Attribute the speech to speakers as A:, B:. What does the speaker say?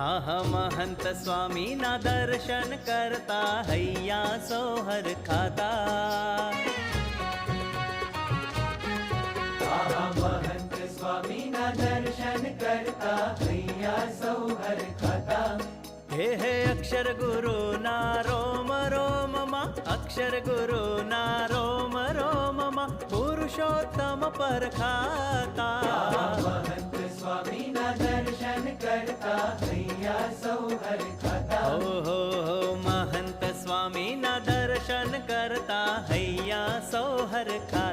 A: હા હા મહંત સ્વામીના દર્શન કરતા હૈયા સોહર ખાતા.
B: મહંત સ્વામીના દર્શન કરતા હૈયા સૌહર ખાતા.
A: હે અક્ષર ગુરુના રોમ રોમમાં, અક્ષર ગુરુના રોમ રોમમાં પુરુષોત્તમ પરખાતા.
B: મહંત સ્વામીના દર્શન કરતા હૈયા સૌહર ખાતા.
A: ઓહો મહંત સ્વામીના દર્શન કરતા હૈયા સોહર ખાતા.